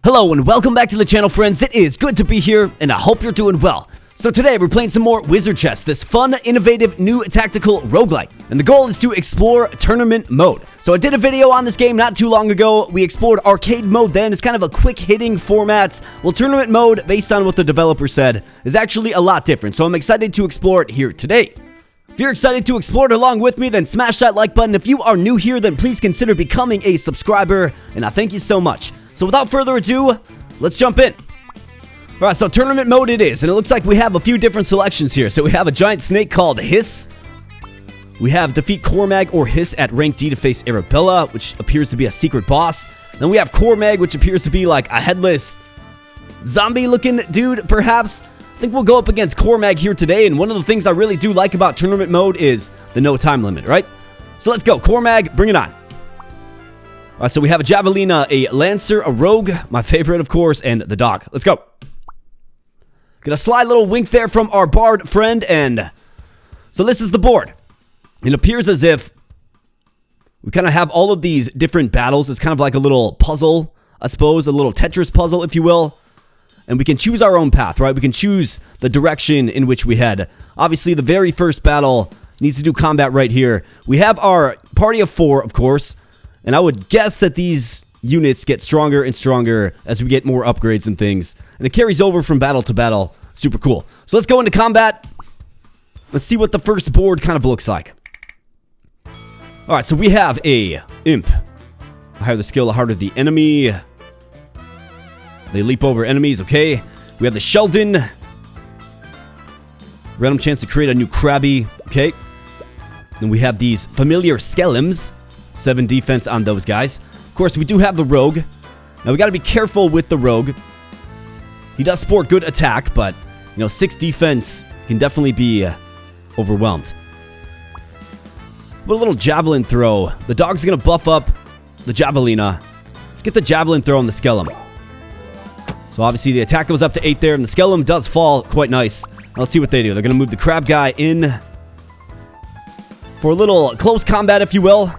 Hello and welcome back to the channel, friends. It is good to be here and I hope you're doing well. So today we're playing some more WizardChess, this fun, innovative, new tactical roguelite. And the goal is to explore tournament mode. So I did a video on this game not too long ago. We explored arcade mode then. It's kind of a quick hitting format. Well, tournament mode, based on what the developer said, is actually a lot different. So I'm excited to explore it here today. If you're excited to explore it along with me, then smash that like button. If you are new here, then please consider becoming a subscriber. And I thank you so much. So without further ado, let's jump in. Alright, so tournament mode it is, and it looks like we have a few different selections here. So we have a giant snake called Hiss. We have defeat Cormag or Hiss at rank D to face Arabella, which appears to be a secret boss. Then we have Cormag, which appears to be like a headless zombie-looking dude, perhaps. I think we'll go up against Cormag here today, and one of the things I really do like about tournament mode is the no time limit, right? So let's go. Cormag, bring it on. Alright, so we have a Javelina, a Lancer, a Rogue, my favorite, of course, and the dog. Let's go. Get a sly little wink there from our bard friend, and so this is the board. It appears as if we kind of have all of these different battles. It's kind of like a little puzzle, I suppose, a little Tetris puzzle, if you will. And we can choose our own path, right? We can choose the direction in which we head. Obviously, the very first battle needs to do combat right here. We have our party of 4, of course. And I would guess that these units get stronger and stronger as we get more upgrades and things. And it carries over from battle to battle. Super cool. So let's go into combat. Let's see what the first board kind of looks like. Alright, so we have a Imp. The higher the skill, the harder the enemy. They leap over enemies, okay. We have the Sheldon. Random chance to create a new Krabby, okay. Then we have these familiar Skellims. 7 defense on those guys. Of course, we do have the Rogue. Now, we got to be careful with the Rogue. He does sport good attack, but, 6 defense can definitely be overwhelmed. What a little Javelin throw. The dog's going to buff up the Javelina. Let's get the Javelin throw on the Skellum. So, obviously, the attack goes up to 8 there, and the Skellum does fall quite nice. Now, let's see what they do. They're going to move the Crab guy in for a little close combat, if you will.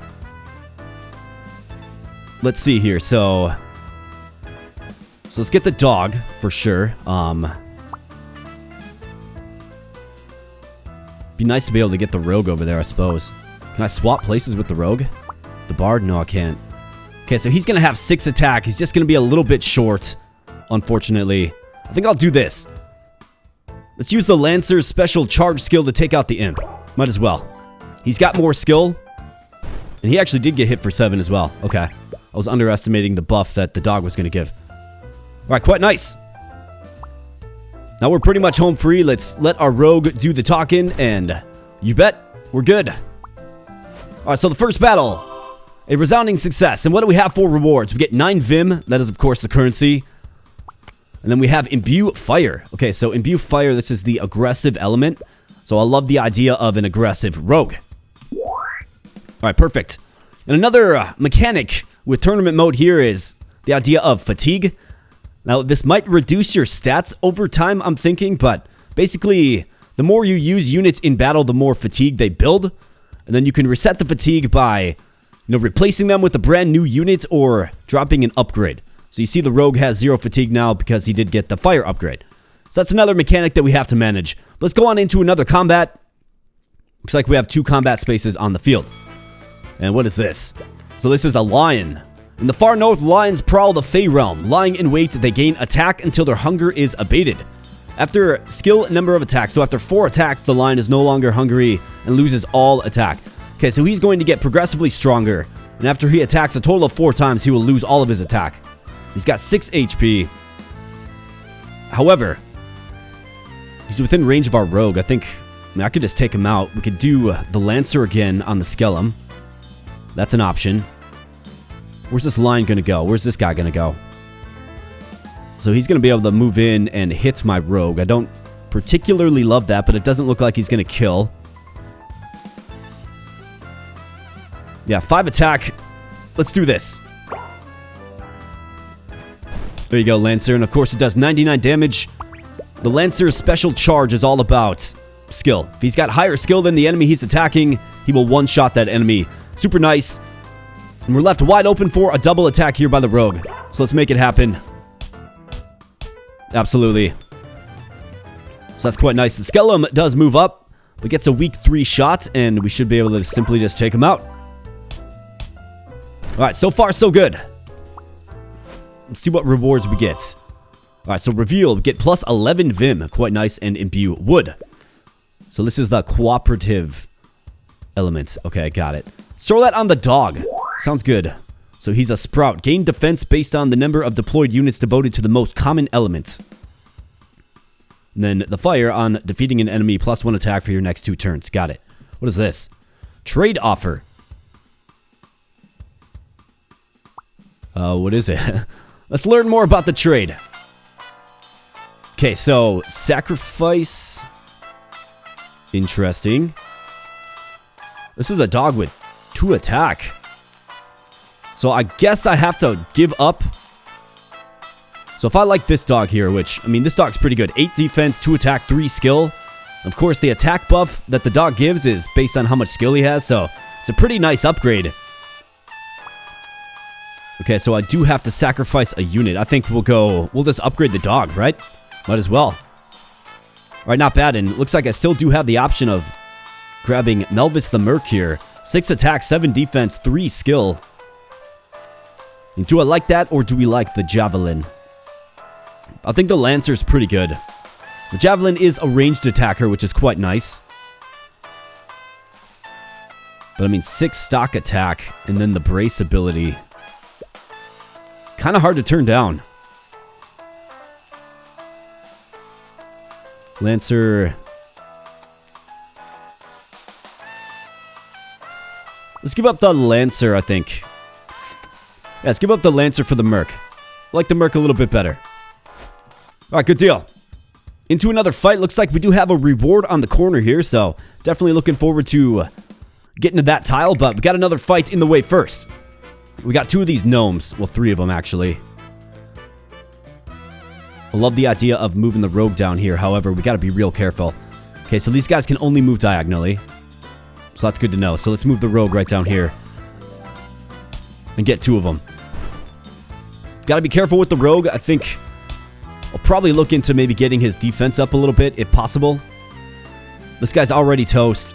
Let's see here. So let's get the dog for sure. Be nice to be able to get the Rogue over there, I suppose. Can I swap places with the Rogue? The Bard? No, I can't. Okay, so he's going to have 6 attack. He's just going to be a little bit short, unfortunately. I think I'll do this. Let's use the Lancer's special charge skill to take out the Imp. Might as well. He's got more skill. And he actually did get hit for 7 as well. Okay. I was underestimating the buff that the dog was going to give. Alright, quite nice. Now we're pretty much home free. Let's let our Rogue do the talking, and you bet we're good. Alright, so the first battle. A resounding success. And what do we have for rewards? We get 9 Vim. That is, of course, the currency. And then we have Imbue Fire. Okay, so Imbue Fire, this is the aggressive element. So I love the idea of an aggressive Rogue. Alright, perfect. And another mechanic with tournament mode here is the idea of fatigue. Now, this might reduce your stats over time, I'm thinking, but basically, the more you use units in battle, the more fatigue they build. And then you can reset the fatigue by, replacing them with a brand new unit or dropping an upgrade. So you see the Rogue has 0 fatigue now because he did get the fire upgrade. So that's another mechanic that we have to manage. Let's go on into another combat. Looks like we have 2 combat spaces on the field. And what is this? So this is a lion. In the far north, lions prowl the Fey realm. Lying in wait, they gain attack until their hunger is abated. After skill number of attacks, so after 4 attacks, the lion is no longer hungry and loses all attack. Okay, so he's going to get progressively stronger. And after he attacks a total of 4 times, he will lose all of his attack. He's got 6 HP. However, he's within range of our Rogue. I could just take him out. We could do the Lancer again on the Skellum. That's an option. Where's this line going to go? Where's this guy going to go? So he's going to be able to move in and hit my Rogue. I don't particularly love that, but it doesn't look like he's going to kill. Yeah, 5 attack. Let's do this. There you go, Lancer. And of course, it does 99 damage. The Lancer's special charge is all about skill. If he's got higher skill than the enemy he's attacking, he will one-shot that enemy. Super nice. And we're left wide open for a double attack here by the Rogue. So let's make it happen. Absolutely. So that's quite nice. The Skellum does move up, but gets a weak 3 shot, and we should be able to simply just take him out. Alright, so far so good. Let's see what rewards we get. Alright, so reveal, we get plus 11 Vim. Quite nice, and imbue wood. So this is the cooperative element. Okay, got it. Let's throw that on the dog. Sounds good. So he's a sprout. Gain defense based on the number of deployed units devoted to the most common elements. And then the fire on defeating an enemy plus 1 attack for your next 2 turns. Got it. What is this? Trade offer. What is it? Let's learn more about the trade. Okay, so sacrifice. Interesting. This is a dog with 2 attack. So I guess I have to give up. So if I like this dog here, which, I mean, this dog's pretty good. 8 defense, 2 attack, 3 skill. Of course, the attack buff that the dog gives is based on how much skill he has, so it's a pretty nice upgrade. Okay, so I do have to sacrifice a unit. I think we'll just upgrade the dog, right? Might as well. Alright, not bad, and it looks like I still do have the option of grabbing Melvis the Merc here. 6 attack, 7 defense, 3 skill. And do I like that, or do we like the Javelin? I think the Lancer's pretty good. The Javelin is a ranged attacker, which is quite nice. But I mean, 6 stock attack, and then the brace ability. Kind of hard to turn down. Lancer. Let's give up the Lancer, I think. Yeah, let's give up the Lancer for the Merc. I like the Merc a little bit better. Alright, good deal. Into another fight. Looks like we do have a reward on the corner here, so definitely looking forward to getting to that tile, but we got another fight in the way first. We got 2 of these gnomes. Well, 3 of them, actually. I love the idea of moving the rogue down here. However, we got to be real careful. Okay, so these guys can only move diagonally. So that's good to know. So let's move the rogue right down here. And get 2 of them. Got to be careful with the rogue. I think I'll probably look into maybe getting his defense up a little bit, if possible. This guy's already toast.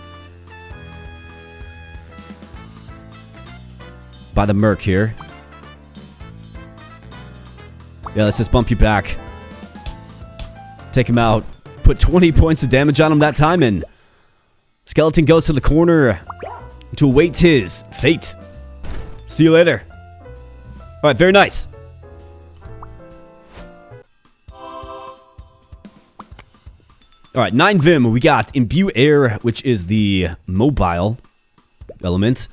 By the Merc here. Yeah, let's just bump you back. Take him out. Put 20 points of damage on him that time, and Skeleton goes to the corner to await his fate. See you later. Alright, very nice. Alright, 9 Vim. We got Imbue Air, which is the mobile element.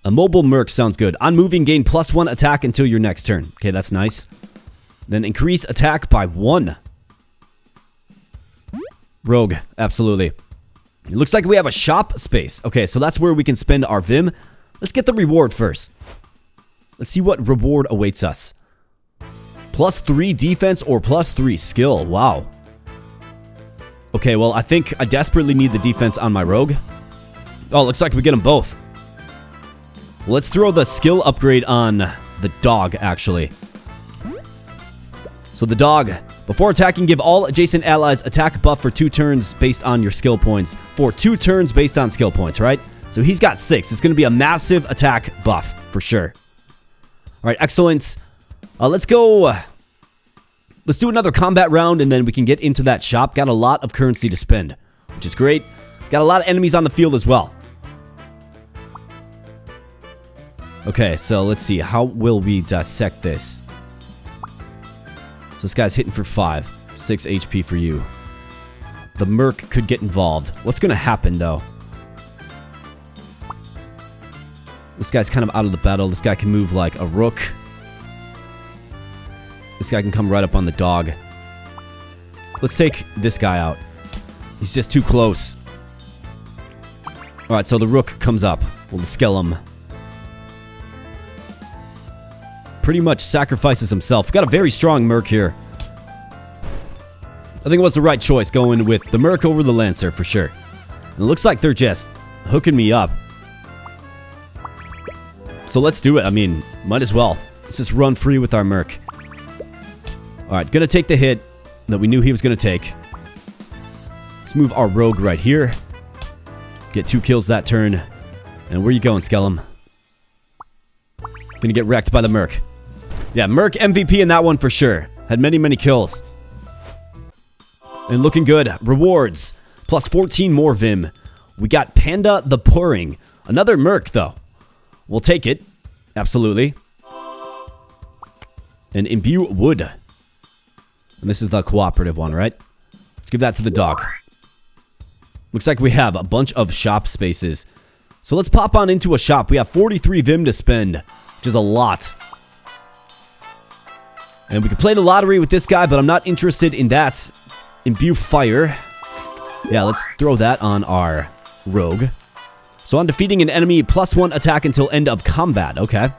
A mobile Merc sounds good. On moving, gain +1 attack until your next turn. Okay, that's nice. Then increase attack by 1. Rogue, absolutely. It looks like we have a shop space. Okay, so that's where we can spend our Vim. Let's get the reward first. Let's see what reward awaits us. +3 defense or +3 skill. Wow. Okay, well, I think I desperately need the defense on my rogue. Oh, looks like we get them both. Let's throw the skill upgrade on the dog, actually. So the dog, before attacking, give all adjacent allies attack buff for 2 turns based on your skill points. For 2 turns based on skill points, right? So he's got 6. It's going to be a massive attack buff, for sure. Alright, excellent. Let's go. Let's do another combat round, and then we can get into that shop. Got a lot of currency to spend, which is great. Got a lot of enemies on the field as well. Okay, so let's see. How will we dissect this? So this guy's hitting for 5. 6 HP for you. The Merc could get involved. What's going to happen, though? This guy's kind of out of the battle. This guy can move like a rook. This guy can come right up on the dog. Let's take this guy out. He's just too close. Alright, so the rook comes up. Well, the skellum pretty much sacrifices himself. Got a very strong Merc here. I think it was the right choice going with the Merc over the Lancer for sure. And it looks like they're just hooking me up. So let's do it. I mean, might as well. Let's just run free with our Merc. Alright, gonna take the hit that we knew he was gonna take. Let's move our Rogue right here. Get 2 kills that turn. And where you going, Skellum? Gonna get wrecked by the Merc. Yeah, Merc MVP in that one for sure. Had many, many kills. And looking good. Rewards. Plus 14 more Vim. We got Panda the Pouring. Another Merc, though. We'll take it. Absolutely. And Imbue Wood. And this is the cooperative one, right? Let's give that to the dog. Looks like we have a bunch of shop spaces. So let's pop on into a shop. We have 43 Vim to spend, which is a lot. And we can play the lottery with this guy, but I'm not interested in that. Imbue Fire. Yeah, let's throw that on our Rogue. So on defeating an enemy, +1 attack until end of combat. Okay.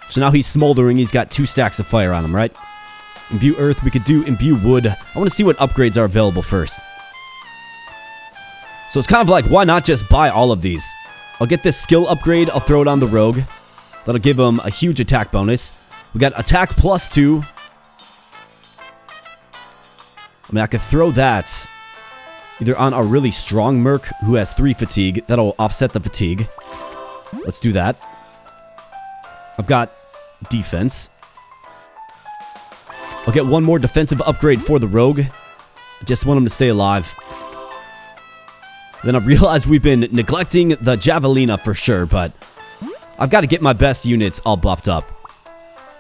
So now he's smoldering. He's got 2 stacks of fire on him, right? Imbue Earth. We could do Imbue Wood. I want to see what upgrades are available first. So it's kind of like, why not just buy all of these? I'll get this skill upgrade. I'll throw it on the Rogue. That'll give him a huge attack bonus. We got attack +2. I mean, I could throw that either on a really strong Merc who has 3 fatigue. That'll offset the fatigue. Let's do that. I've got defense. I'll get 1 more defensive upgrade for the Rogue. I just want him to stay alive. Then I realize we've been neglecting the Javelina for sure, but I've got to get my best units all buffed up.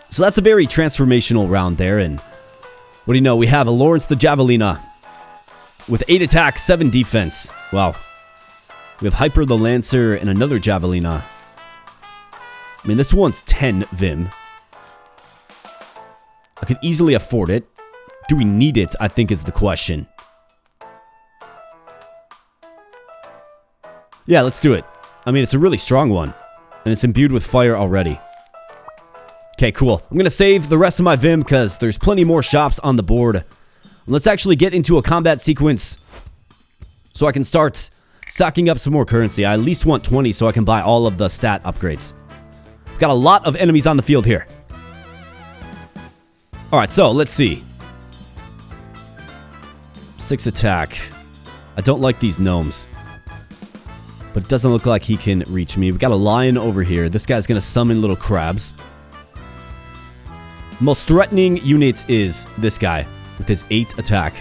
So that's a very transformational round there, and what do you know? We have a Lawrence the Javelina with 8 attack, 7 defense. Wow. We have Hyper the Lancer and another Javelina. I mean, this one's 10 Vim. I could easily afford it. Do we need it, I think is the question. Yeah, let's do it. I mean, it's a really strong one. And it's imbued with fire already. Okay, cool. I'm going to save the rest of my Vim because there's plenty more shops on the board. And let's actually get into a combat sequence so I can start stocking up some more currency. I at least want 20 so I can buy all of the stat upgrades. Got a lot of enemies on the field here. Alright, so let's see. 6 attack. I don't like these gnomes. But it doesn't look like he can reach me. We got a lion over here. This guy's going to summon little crabs. Most threatening unit is this guy with his 8 attack.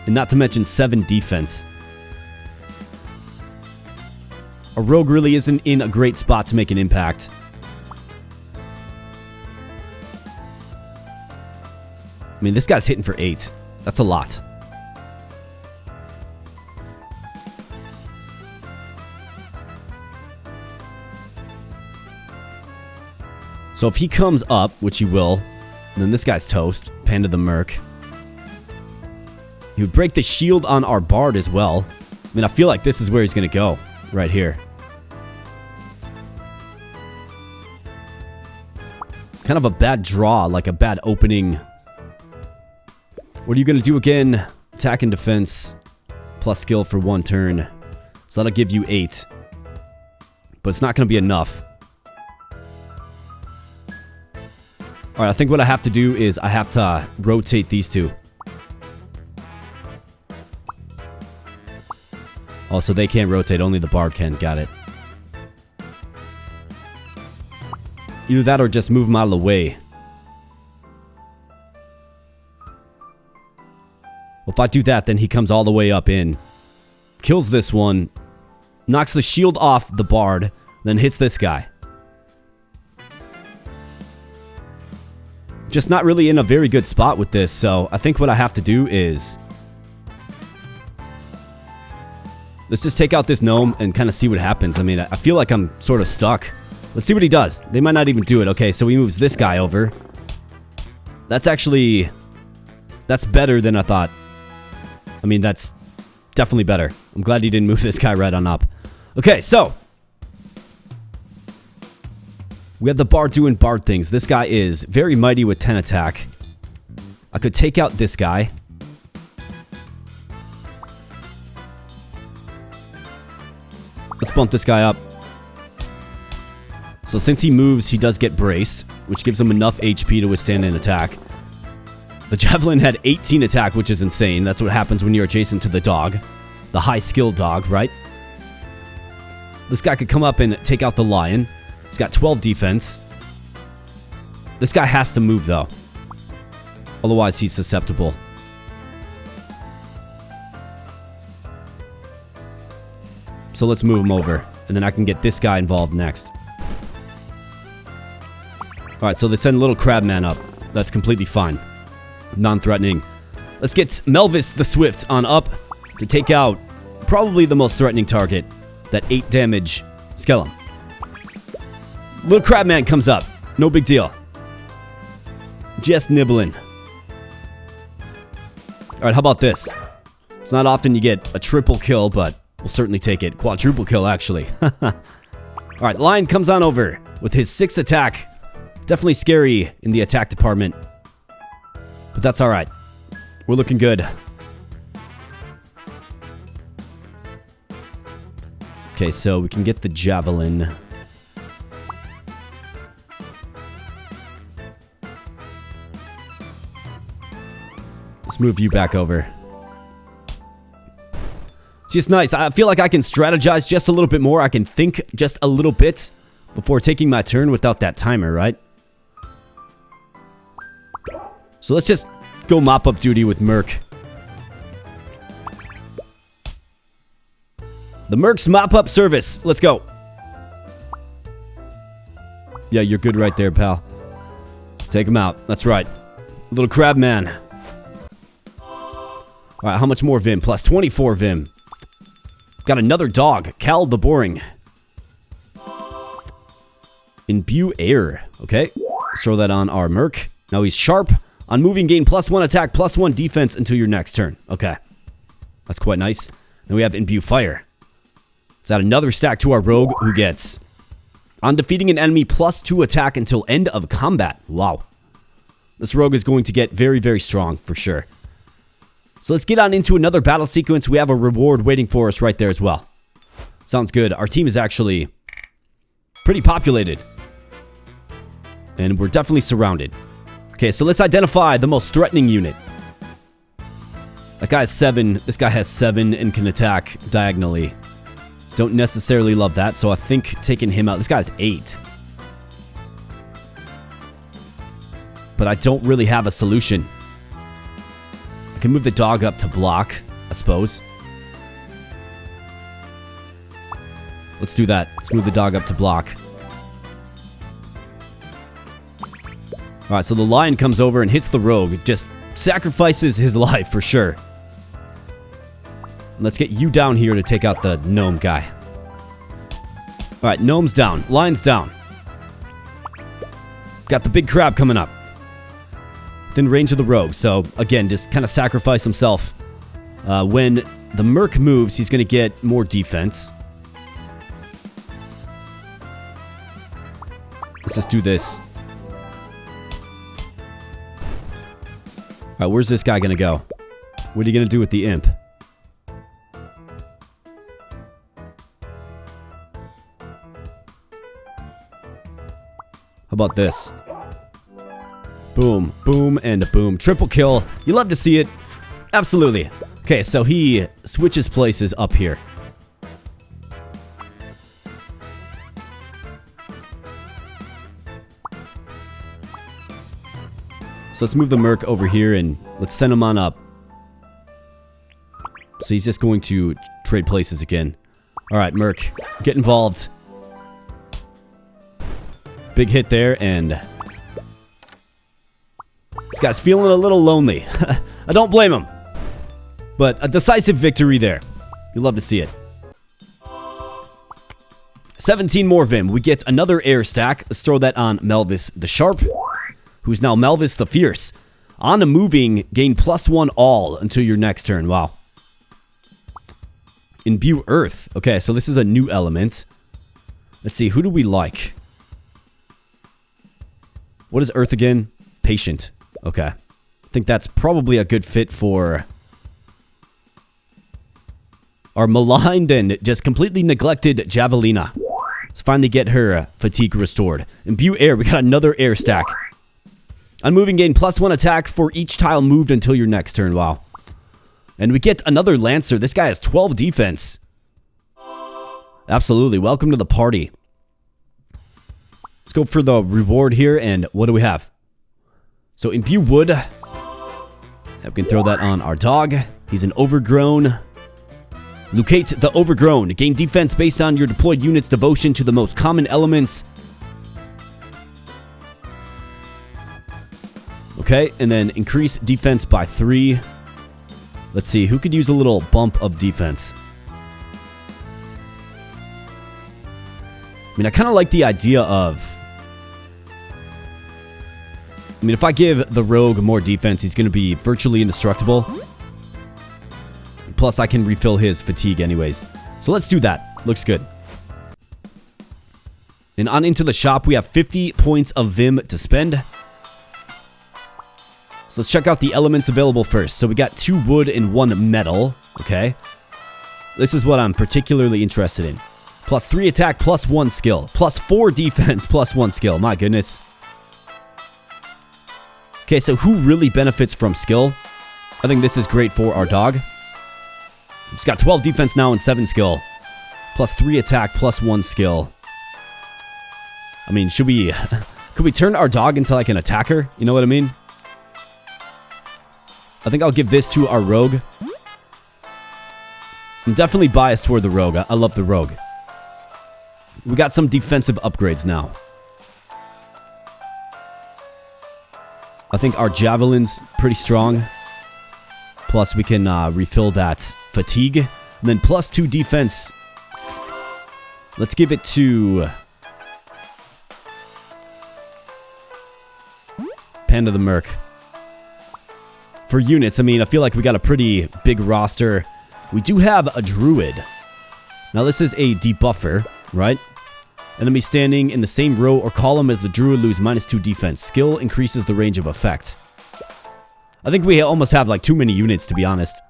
And not to mention 7 defense. A rogue really isn't in a great spot to make an impact. I mean, this guy's hitting for 8. That's a lot. So if he comes up, which he will, then this guy's toast. Panda the Merc. He would break the shield on our Bard as well. I mean, I feel like this is where he's going to go. Right here. Kind of a bad draw, like a bad opening. What are you going to do again? Attack and defense. Plus skill for 1 turn. So that'll give you 8. But it's not going to be enough. Alright, I think what I have to do is I have to rotate these 2. Also, they can't rotate. Only the Bard can. Got it. Either that or just move them out of the way. Well, if I do that, then he comes all the way up in. Kills this one. Knocks the shield off the Bard. Then hits this guy. Just not really in a very good spot with this, so I think what I have to do is let's just take out this gnome and kind of see what happens. I mean, I feel like I'm sort of stuck. Let's see what he does. They might not even do it. Okay, so he moves this guy over. That's actually... that's better than I thought. I mean, that's definitely better. I'm glad he didn't move this guy right on up. Okay, so we have the Bard doing Bard things. This guy is very mighty with 10 attack. I could take out this guy. Let's bump this guy up. So since he moves, he does get braced, which gives him enough HP to withstand an attack. The Javelin had 18 attack, which is insane. That's what happens when you're adjacent to the dog. The high skill dog, right? This guy could come up and take out the Lion. He's got 12 defense. This guy has to move, though. Otherwise, he's susceptible. So let's move him over. And then I can get this guy involved next. Alright, so they send little Crabman up. That's completely fine. Non-threatening. Let's get Melvis the Swift on up to take out probably the most threatening target. That 8 damage Skellum. Little Crabman comes up. No big deal. Just nibbling. Alright, how about this? It's not often you get a triple kill, but we'll certainly take it. Quadruple kill, actually. Alright, Lion comes on over with his 6th attack. Definitely scary in the attack department. But that's alright. We're looking good. Okay, so we can get the Javelin. Let's move you back over. It's just nice. I feel like I can strategize just a little bit more. I can think just a little bit before taking my turn without that timer, right? So let's just go mop-up duty with Merc. The Merc's mop-up service. Let's go. Yeah, you're good right there, pal. Take him out. That's right. Little Crabman. Alright, how much more Vim? Plus 24 Vim. Got another dog. Cal the Boring. Imbue Air. Okay. Let's throw that on our Merc. Now he's sharp. On moving, gain +1 attack, +1 defense until your next turn. Okay. That's quite nice. Then we have Imbue Fire. Let's add another stack to our Rogue, who gets on defeating an enemy +2 attack until end of combat. Wow. This Rogue is going to get very, very strong for sure. So let's get on into another battle sequence. We have a reward waiting for us right there as well. Sounds good. Our team is actually pretty populated. And we're definitely surrounded. Okay, so let's identify the most threatening unit. That guy has 7. This guy has 7 and can attack diagonally. Don't necessarily love that, so I think taking him out. This guy's 8. But I don't really have a solution. I can move the dog up to block, I suppose. Let's do that. Let's move the dog up to block. Alright, so the Lion comes over and hits the Rogue. Just sacrifices his life for sure. Let's get you down here to take out the Gnome guy. Alright, Gnome's down. Lion's down. Got the big crab coming up. Within range of the Rogue. So, again, just kind of sacrifice himself. When the Merc moves, he's going to get more defense. Let's just do this. Alright, where's this guy going to go? What are you going to do with the Imp? How about this? Boom, boom, and boom. Triple kill. You love to see it. Absolutely. Okay, so he switches places up here. So let's move the Merc over here and let's send him on up. So he's just going to trade places again. Alright, Merc, get involved. Big hit there, and this guy's feeling a little lonely. I don't blame him. But a decisive victory there. You love to see it. 17 more Vim. We get another air stack. Let's throw that on Melvis the Sharp, who's now Melvis the Fierce. On a moving, gain +1 all until your next turn. Wow. Imbue Earth. Okay, so this is a new element. Let's see, who do we like? What is Earth again? Patient. Okay. I think that's probably a good fit for our maligned and just completely neglected Javelina. Let's finally get her fatigue restored. Imbue air. We got another air stack. Unmoving gain +1 attack for each tile moved until your next turn. Wow. And we get another Lancer. This guy has 12 defense. Absolutely. Welcome to the party. Let's go for the reward here. And what do we have? So imbue wood. We can throw that on our dog. He's an overgrown. Locate the overgrown. Gain defense based on your deployed unit's devotion to the most common elements. Okay, and then increase defense by 3. Let's see, who could use a little bump of defense? I mean, I kind of like the idea of... I mean, if I give the rogue more defense, he's going to be virtually indestructible. Plus, I can refill his fatigue anyways. So let's do that. Looks good. And on into the shop, we have 50 points of Vim to spend. So let's check out the elements available first. So we got 2 wood and 1 metal. Okay. This is what I'm particularly interested in. +3 attack, +1 skill. +4 defense, +1 skill. My goodness. Okay, so who really benefits from skill? I think this is great for our dog. He's got 12 defense now and 7 skill. +3 attack, +1 skill. I mean, should we... could we turn our dog into like an attacker? You know what I mean? I think I'll give this to our rogue. I'm definitely biased toward the rogue. I love the rogue. We got some defensive upgrades now. I think our javelin's pretty strong. Plus, we can refill that fatigue. And then +2 defense. Let's give it to... Panda the Merc. For units, I mean, I feel like we got a pretty big roster. We do have a druid. Now, this is a debuffer, right? Enemy standing in the same row or column as the druid lose -2 defense. Skill increases the range of effect. I think we almost have like too many units, to be honest.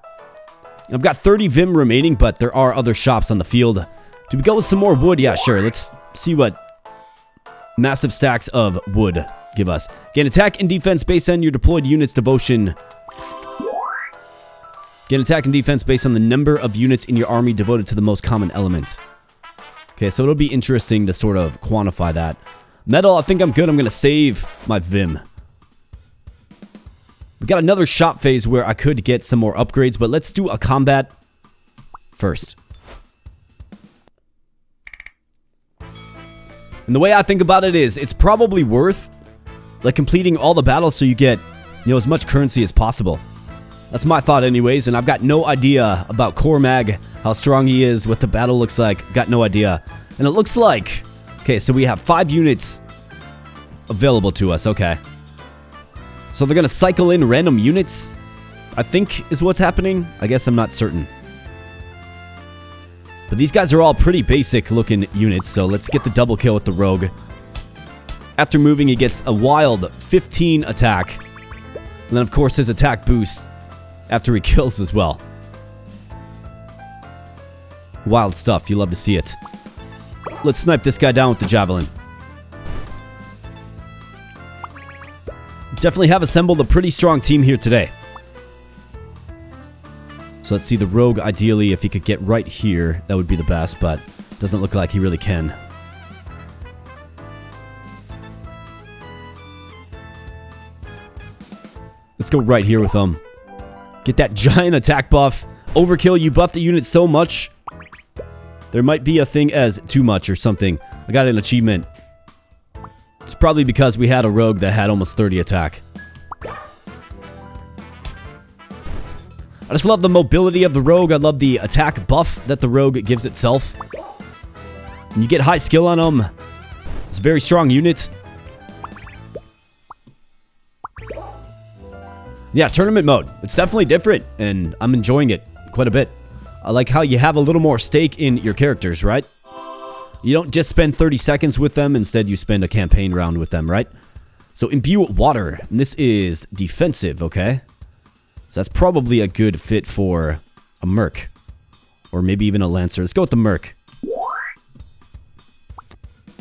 I've got 30 Vim remaining, but there are other shops on the field. Do we go with some more wood? Yeah, sure. Let's see what massive stacks of wood give us. Gain attack and defense based on your deployed unit's devotion. Gain attack and defense based on the number of units in your army devoted to the most common elements. Okay, so it'll be interesting to sort of quantify that. Metal, I think I'm good. I'm going to save my Vim. We got another shop phase where I could get some more upgrades, but let's do a combat first. And the way I think about it is, it's probably worth like completing all the battles so you get, you know, as much currency as possible. That's my thought anyways, and I've got no idea about Cormag, how strong he is, what the battle looks like. Got no idea. And it looks like... Okay, so we have 5 units available to us. Okay. So they're going to cycle in random units, I think is what's happening. I guess I'm not certain. But these guys are all pretty basic looking units, so let's get the double kill with the rogue. After moving, he gets a wild 15 attack. And then, of course, his attack boost after he kills as well. Wild stuff. You love to see it. Let's snipe this guy down with the javelin. Definitely have assembled a pretty strong team here today. So let's see the rogue. Ideally, if he could get right here, that would be the best, but doesn't look like he really can. Let's go right here with him. Get that giant attack buff. Overkill, you buffed the unit so much. There might be a thing as too much or something. I got an achievement. It's probably because we had a rogue that had almost 30 attack. I just love the mobility of the rogue. I love the attack buff that the rogue gives itself. And you get high skill on him. It's a very strong unit. Yeah, tournament mode. It's definitely different, and I'm enjoying it quite a bit. I like how you have a little more stake in your characters, right? You don't just spend 30 seconds with them. Instead, you spend a campaign round with them, right? So, imbue water. And this is defensive, okay? So, that's probably a good fit for a merc. Or maybe even a lancer. Let's go with the merc.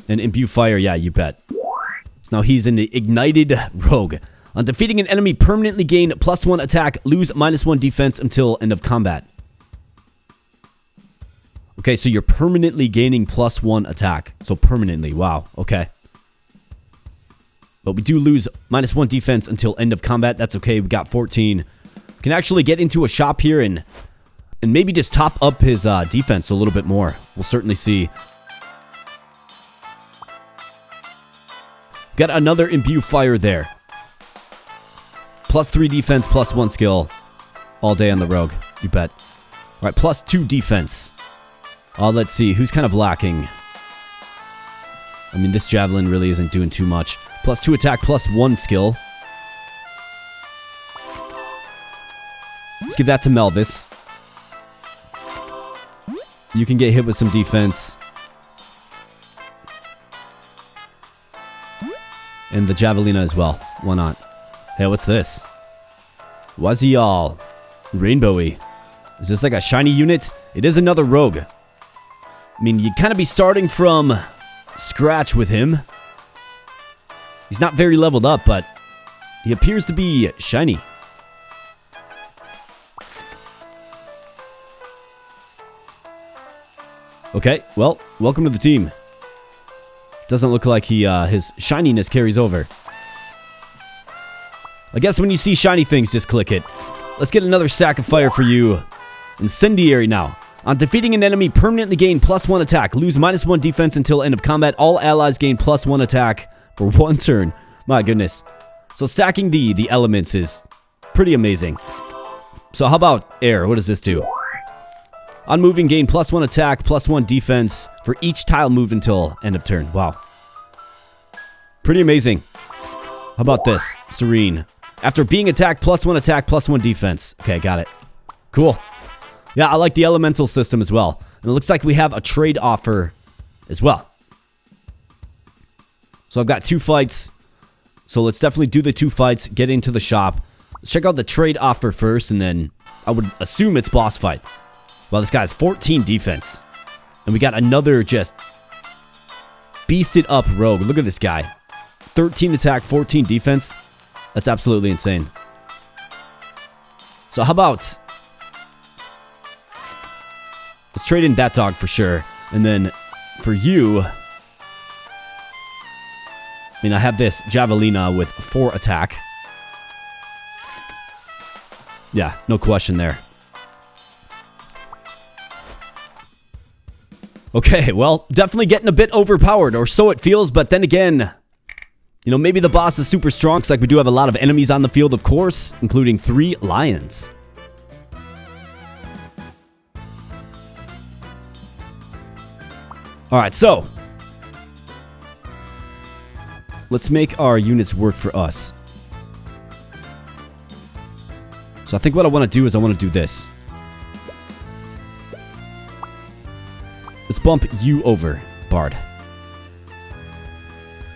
And imbue fire, yeah, you bet. So now he's an ignited rogue. On defeating an enemy, permanently gain +1 attack, lose -1 defense until end of combat. Okay, so you're permanently gaining +1 attack. So permanently, wow, okay. But we do lose -1 defense until end of combat. That's okay, we got 14. We can actually get into a shop here and maybe just top up his defense a little bit more. We'll certainly see. Got another imbue fire there. +3 defense, +1 skill. All day on the rogue, you bet. All right, +2 defense. Let's see, who's kind of lacking? I mean, this javelin really isn't doing too much. +2 attack, +1 skill. Let's give that to Melvis. You can get hit with some defense. And the javelina as well. Why not? Hey, what's this? Why is he all rainbowy? Is this like a shiny unit? It is another rogue. I mean, you'd kind of be starting from scratch with him. He's not very leveled up, but he appears to be shiny. Okay, well, welcome to the team. Doesn't look like his shininess carries over. I guess when you see shiny things, just click it. Let's get another stack of fire for you. Incendiary now. On defeating an enemy, permanently gain +1 attack. Lose -1 defense until end of combat. All allies gain +1 attack for 1 turn. My goodness. So stacking the elements is pretty amazing. So how about air? What does this do? On moving, gain +1 attack, +1 defense for each tile moved until end of turn. Wow. Pretty amazing. How about this? Serene. After being attacked, +1 attack, +1 defense. Okay, got it. Cool. Yeah, I like the elemental system as well. And it looks like we have a trade offer as well. So I've got 2 fights. So let's definitely do the 2 fights, get into the shop. Let's check out the trade offer first, and then I would assume it's boss fight. Well, this guy has 14 defense. And we got another just beasted up rogue. Look at this guy. 13 attack, 14 defense. That's absolutely insane. So how about... let's trade in that dog for sure. And then for you... I mean, I have this javelina with 4 attack. Yeah, no question there. Okay, well, definitely getting a bit overpowered, or so it feels, but then again, you know, maybe the boss is super strong, because like we do have a lot of enemies on the field, of course, including 3 lions. Alright, so let's make our units work for us. So I think what I want to do is I want to do this. Let's bump you over, Bard.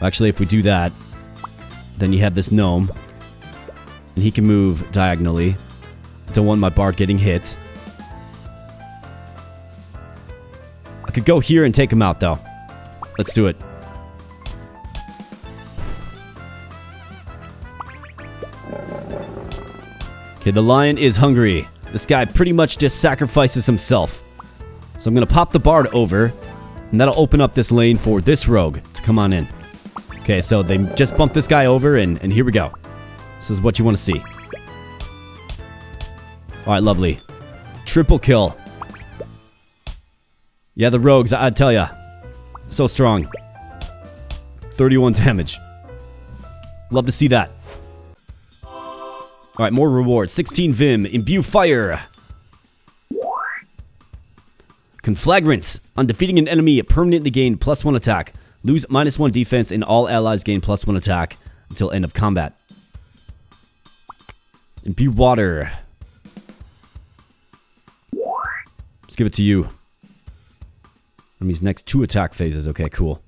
Actually, if we do that, then you have this gnome. And he can move diagonally. Don't want my Bard getting hit. I could go here and take him out, though. Let's do it. Okay, the lion is hungry. This guy pretty much just sacrifices himself. So I'm going to pop the Bard over, and that'll open up this lane for this rogue to come on in. Okay, so they just bumped this guy over, and here we go. This is what you want to see. Alright, lovely. Triple kill. Yeah, the rogues, I tell ya. So strong. 31 damage. Love to see that. Alright, more rewards. 16 Vim. Imbue fire. Conflagrant. On defeating an enemy, permanently gain +1 attack. Lose -1 defense, and all allies gain +1 attack until end of combat. Imbue water. Let's give it to you. Enemy's next 2 attack phases. Okay, cool.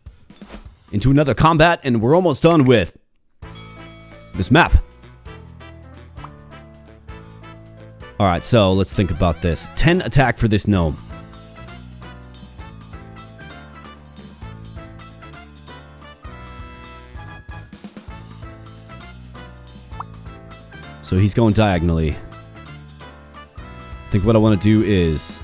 Into another combat, and we're almost done with this map. Alright, so let's think about this. 10 attack for this gnome. So he's going diagonally. I think what I want to do is...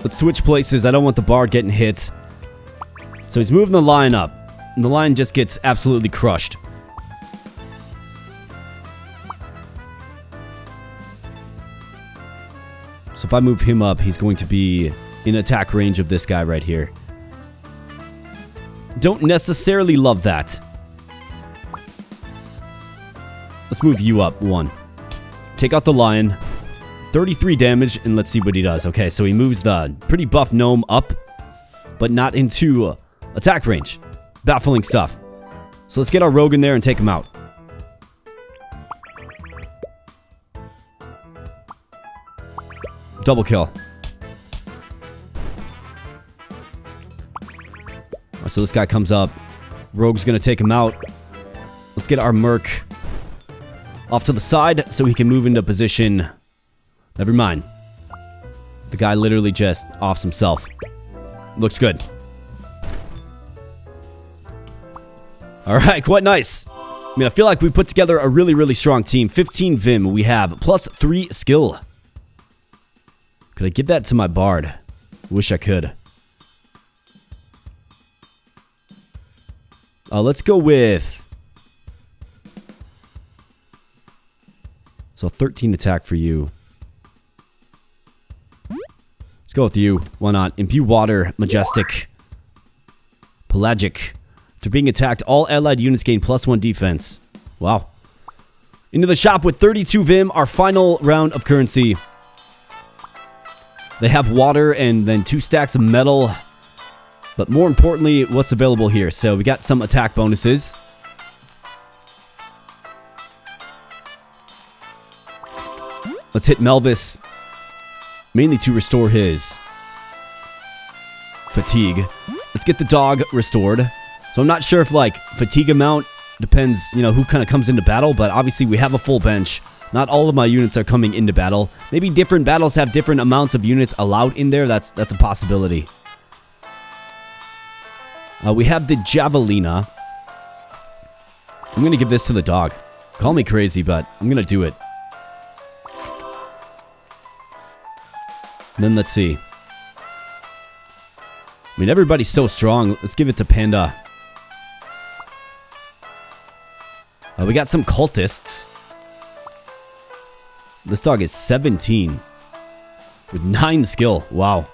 let's switch places. I don't want the bard getting hit. So he's moving the line up. And the line just gets absolutely crushed. So if I move him up, he's going to be in attack range of this guy right here. Don't necessarily love that. Let's move you up 1. Take out the lion. 33 damage, and let's see what he does. Okay, so he moves the pretty buff gnome up, but not into attack range. Baffling stuff. So let's get our rogue in there and take him out. Double kill. Alright, so this guy comes up. Rogue's gonna take him out. Let's get our merc off to the side so he can move into position. Never mind. The guy literally just offs himself. Looks good. Alright, quite nice. I mean, I feel like we put together a really, really strong team. 15 Vim. We have +3 skill. Could I give that to my bard? Wish I could. Let's go with... so 13 attack for you. Let's go with you. Why not? Imbue water, majestic, pelagic. After being attacked, all allied units gain +1 defense. Wow. Into the shop with 32 Vim, our final round of currency. They have water and then 2 stacks of metal. But more importantly, what's available here? So we got some attack bonuses. Let's hit Melvis. Mainly to restore his fatigue. Let's get the dog restored. So I'm not sure if, like, fatigue amount depends, you know, who kind of comes into battle. But obviously we have a full bench. Not all of my units are coming into battle. Maybe different battles have different amounts of units allowed in there. That's a possibility. We have the Javelina. I'm going to give this to the dog. Call me crazy, but I'm going to do it. And then let's see. I mean, everybody's so strong. Let's give it to Panda. We got some cultists. This dog is 17. With 9 skill. Wow.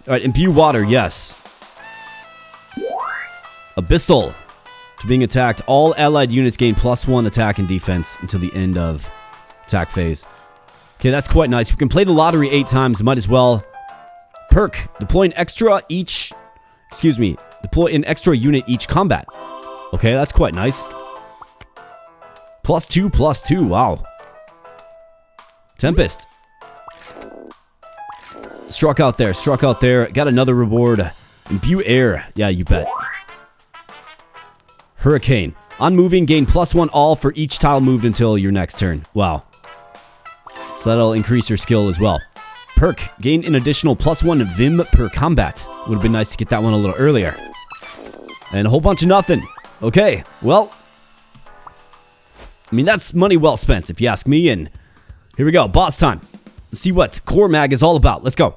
Alright, imbue water, yes. Abyssal. To being attacked, all allied units gain +1 attack and defense until the end of attack phase. Okay, that's quite nice. We can play the lottery 8 times. Might as well. Perk. Deploy an extra each... excuse me. Deploy an extra unit each combat. Okay, that's quite nice. +2/+2. Wow. Tempest. Struck out there. Struck out there. Got another reward. Imbue air. Yeah, you bet. Hurricane. On moving, gain +1 all for each tile moved until your next turn. Wow. So that'll increase your skill as well. Perk. Gain an additional +1 Vim per combat. Would have been nice to get that one a little earlier. And a whole bunch of nothing. Okay, well. I mean, that's money well spent, if you ask me. And here we go. Boss time. Let's see what Core Mag is all about. Let's go.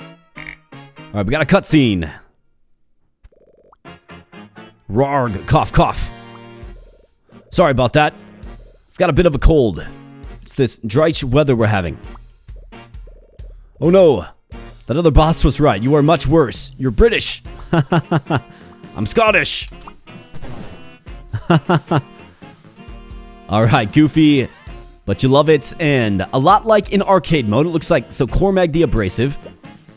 Alright, we got a cutscene. Rarg. Cough, cough. Sorry about that. I've got a bit of a cold. It's this dry weather we're having. Oh no. That other boss was right. You are much worse. You're British. I'm Scottish. Alright, goofy. But you love it. And a lot like in arcade mode, it looks like. So Cormag the Abrasive.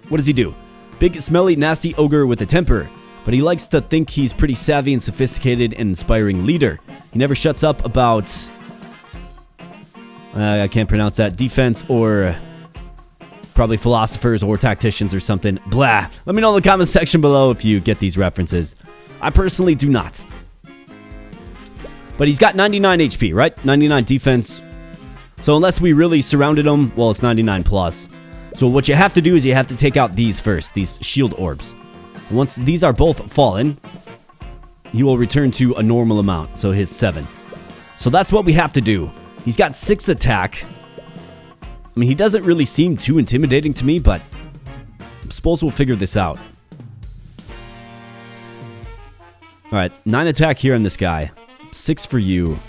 What does he do? Big, smelly, nasty ogre with a temper. But he likes to think he's pretty savvy and sophisticated and inspiring leader. He never shuts up about... I can't pronounce that. Defense or... probably philosophers or tacticians or something. Blah. Let me know in the comment section below if you get these references. I personally do not. But he's got 99 HP, right? 99 defense. So unless we really surrounded him, well, it's 99 plus. So what you have to do is you have to take out these first, these shield orbs. And once these are both fallen, he will return to a normal amount, so his 7. So that's what we have to do. He's got 6 attack. I mean, he doesn't really seem too intimidating to me, but I suppose we'll figure this out. Alright, 9 attack here on this guy. 6 for you.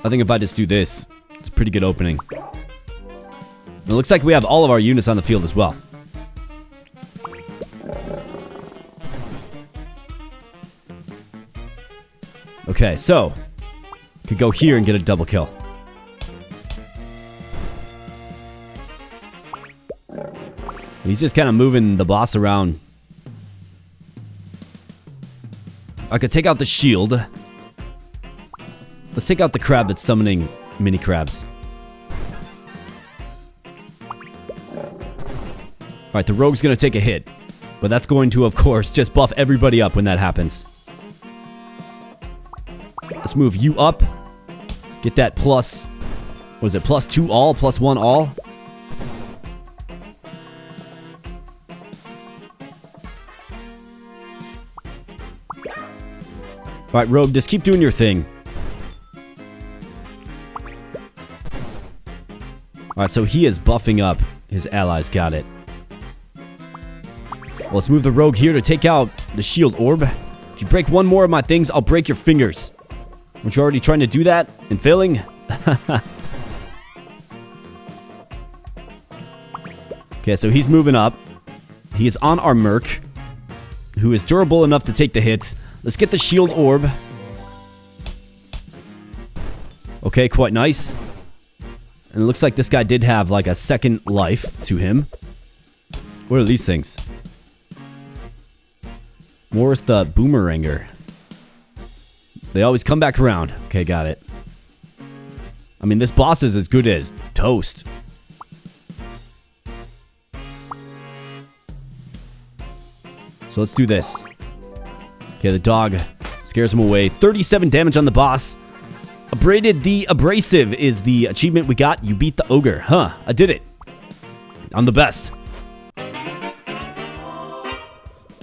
I think if I just do this, it's a pretty good opening. It looks like we have all of our units on the field as well. Okay, so could go here and get a double kill. He's just kind of moving the boss around. I could take out the shield. Let's take out the crab that's summoning mini crabs. Alright, the rogue's gonna take a hit. But that's going to, of course, just buff everybody up when that happens. Let's move you up. Get that plus... What is it? Plus 2 all? Plus 1 all? Alright, Rogue, just keep doing your thing. Alright, so he is buffing up his allies. Got it. Well, let's move the Rogue here to take out the shield orb. If you break one more of my things, I'll break your fingers. Aren't you already trying to do that and failing? Okay, so he's moving up. He is on our Merc, who is durable enough to take the hits. Let's get the shield orb. Okay, quite nice. And it looks like this guy did have like a second life to him. What are these things? Morris the Boomeranger. They always come back around. Okay, got it. I mean, this boss is as good as toast. So let's do this. Okay, the dog scares him away. 37 damage on the boss. Abraded the Abrasive is the achievement we got. You beat the ogre. Huh, I did it. I'm the best.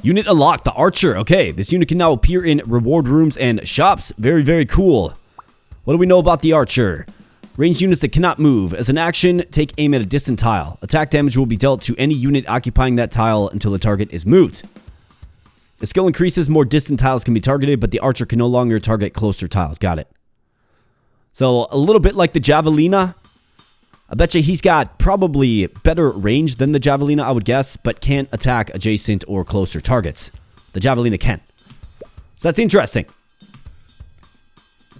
Unit unlocked, the Archer. Okay, this unit can now appear in reward rooms and shops. Very, very cool. What do we know about the Archer? Ranged units that cannot move. As an action, take aim at a distant tile. Attack damage will be dealt to any unit occupying that tile until the target is moved. The skill increases, more distant tiles can be targeted, but the Archer can no longer target closer tiles. Got it. So, a little bit like the Javelina. I bet you he's got probably better range than the Javelina, I would guess, but can't attack adjacent or closer targets. The Javelina can. So that's interesting.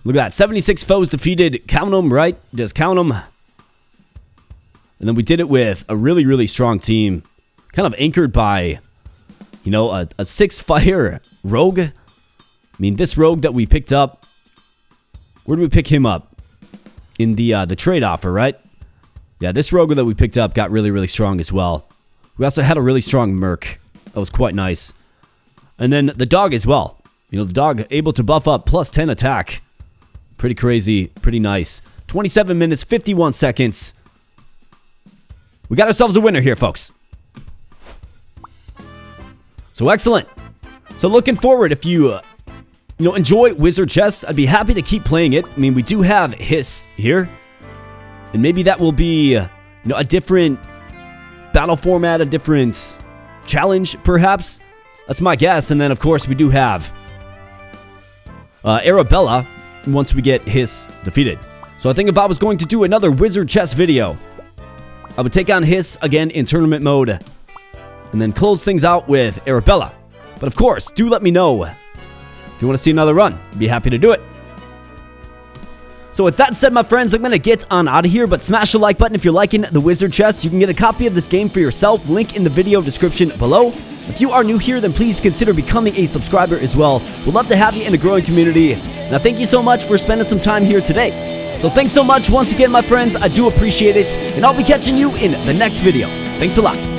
Look at that. 76 foes defeated. Count them, right? Just count them. And then we did it with a really, really strong team. Kind of anchored by, you know, a 6-fire rogue. I mean, this rogue that we picked up. Where did we pick him up? In the trade offer, right? Yeah, this rogue that we picked up got really, really strong as well. We also had a really strong Merc. That was quite nice. And then the dog as well. You know, the dog able to buff up plus 10 attack. Pretty crazy, pretty nice. 27 minutes, 51 seconds. We got ourselves a winner here, folks. So excellent. So looking forward, if you enjoy WizardChess, I'd be happy to keep playing it. I mean, we do have Hiss here. And maybe that will be, a different battle format, a different challenge, perhaps. That's my guess. And then, of course, we do have Arabella once we get Hiss defeated. So I think if I was going to do another WizardChess video, I would take on Hiss again in tournament mode and then close things out with Arabella. But, of course, do let me know if you want to see another run. I'd be happy to do it. So with that said, my friends, I'm going to get on out of here, but smash the like button if you're liking the WizardChess. You can get a copy of this game for yourself. Link in the video description below. If you are new here, then please consider becoming a subscriber as well. We'd love to have you in a growing community. Now, thank you so much for spending some time here today. So thanks so much once again, my friends. I do appreciate it, and I'll be catching you in the next video. Thanks a lot.